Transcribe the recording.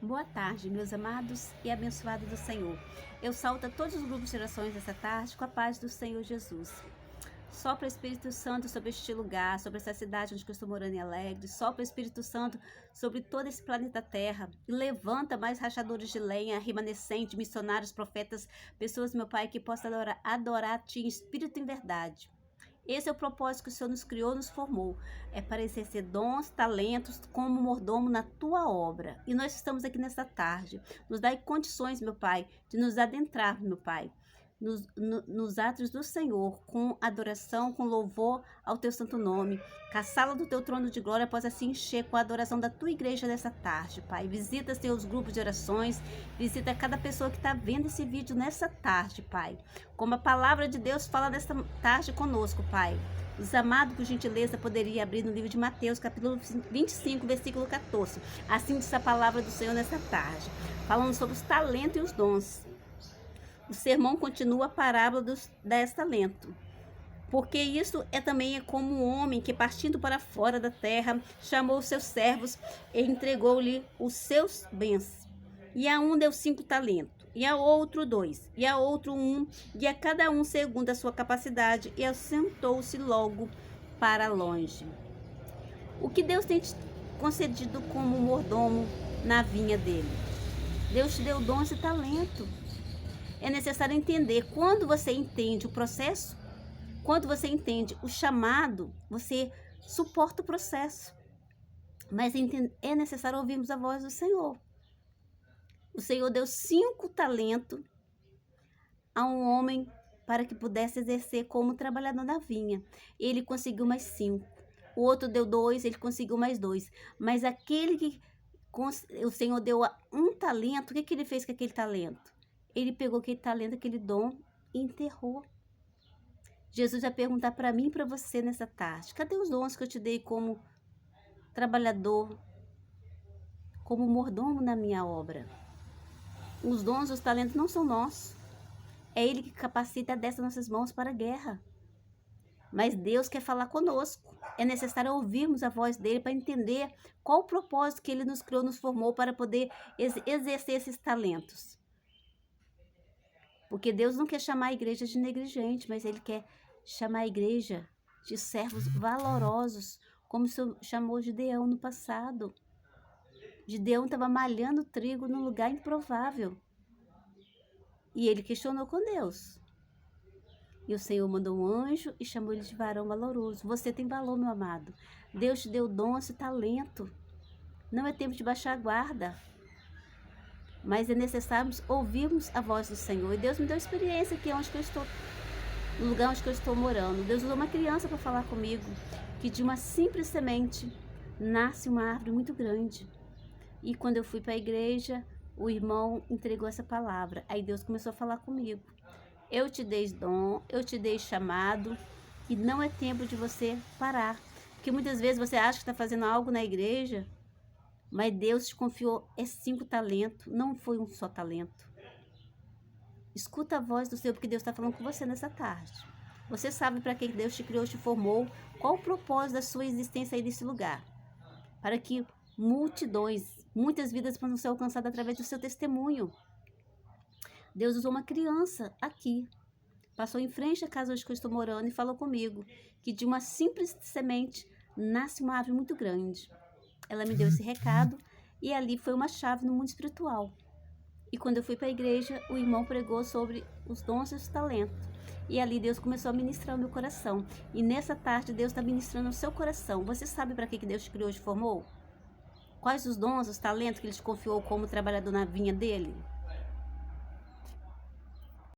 Boa tarde, meus amados e abençoados do Senhor. Eu saúdo a todos os grupos de orações dessa tarde com a paz do Senhor Jesus. Sopra o Espírito Santo sobre este lugar, sobre essa cidade onde eu estou morando em Alegre. Sopra o Espírito Santo sobre todo esse planeta Terra. E levanta mais rachadores de lenha, remanescentes, missionários, profetas, pessoas, meu Pai, que possam adorar a Ti em espírito e em verdade. Esse é o propósito que o Senhor nos criou, nos formou. É para exercer dons, talentos, como mordomo na Tua obra. E nós estamos aqui nesta tarde. Nos dai condições, meu Pai, de nos adentrar, meu Pai, nos átrios do Senhor, com adoração, com louvor ao Teu santo nome. Que a sala do Teu trono de glória possa se encher com a adoração da Tua igreja nessa tarde, Pai. Visita Teus grupos de orações, visita cada pessoa que está vendo esse vídeo nessa tarde, Pai. Como a palavra de Deus fala nesta tarde conosco, Pai. Os amados, por gentileza, poderia abrir no livro de Mateus, capítulo 25, versículo 14. Assim diz a palavra do Senhor nesta tarde, falando sobre os talentos e os dons. O sermão continua a parábola dos 10 talentos. Porque isso também é como um homem que, partindo para fora da terra, chamou os seus servos e entregou-lhe os seus bens. E a um deu 5 talentos, e a outro 2, e a outro 1, e a cada um segundo a sua capacidade, e assentou-se logo para longe. O que Deus tem te concedido como mordomo na vinha dele? Deus te deu dons e talento. É necessário entender. Quando você entende o processo, quando você entende o chamado, você suporta o processo. Mas é necessário ouvirmos a voz do Senhor. O Senhor deu 5 talentos a um homem para que pudesse exercer como trabalhador na vinha. Ele conseguiu mais 5. O outro deu 2, ele conseguiu mais 2. Mas aquele que o Senhor deu um talento, o que ele fez com aquele talento? Ele pegou aquele talento, aquele dom e enterrou. Jesus vai perguntar para mim e para você nessa tarde: cadê os dons que eu te dei como trabalhador, como mordomo na minha obra? Os dons, os talentos não são nossos. É Ele que capacita dessas nossas mãos para a guerra. Mas Deus quer falar conosco. É necessário ouvirmos a voz dEle para entender qual o propósito que Ele nos criou, nos formou para poder exercer esses talentos. Porque Deus não quer chamar a igreja de negligente, mas Ele quer chamar a igreja de servos valorosos, como o Senhor chamou Gideão no passado. Gideão estava malhando trigo num lugar improvável. E ele questionou com Deus. E o Senhor mandou um anjo e chamou ele de varão valoroso. Você tem valor, meu amado. Deus te deu dons e talento. Não é tempo de baixar a guarda. Mas é necessário ouvirmos a voz do Senhor. E Deus me deu experiência aqui onde eu estou, no lugar onde eu estou morando. Deus usou uma criança para falar comigo, que de uma simples semente nasce uma árvore muito grande. E quando eu fui para a igreja, o irmão entregou essa palavra. Aí Deus começou a falar comigo. Eu te dei dom, eu te dei chamado, e não é tempo de você parar. Porque muitas vezes você acha que está fazendo algo na igreja, mas Deus te confiou 5 talentos, não foi um só talento. Escuta a voz do Senhor, porque Deus está falando com você nessa tarde. Você sabe para que Deus te criou, te formou, qual o propósito da sua existência aí nesse lugar. Para que multidões, muitas vidas possam ser alcançadas através do seu testemunho. Deus usou uma criança aqui, passou em frente à casa onde eu estou morando e falou comigo que de uma simples semente nasce uma árvore muito grande. Ela me deu esse recado e ali foi uma chave no mundo espiritual. E quando eu fui para a igreja, o irmão pregou sobre os dons e os talentos. E ali Deus começou a ministrar o meu coração. E nessa tarde Deus está ministrando o seu coração. Você sabe para que Deus te criou e te formou? Quais os dons, os talentos que Ele te confiou como trabalhador na vinha dEle?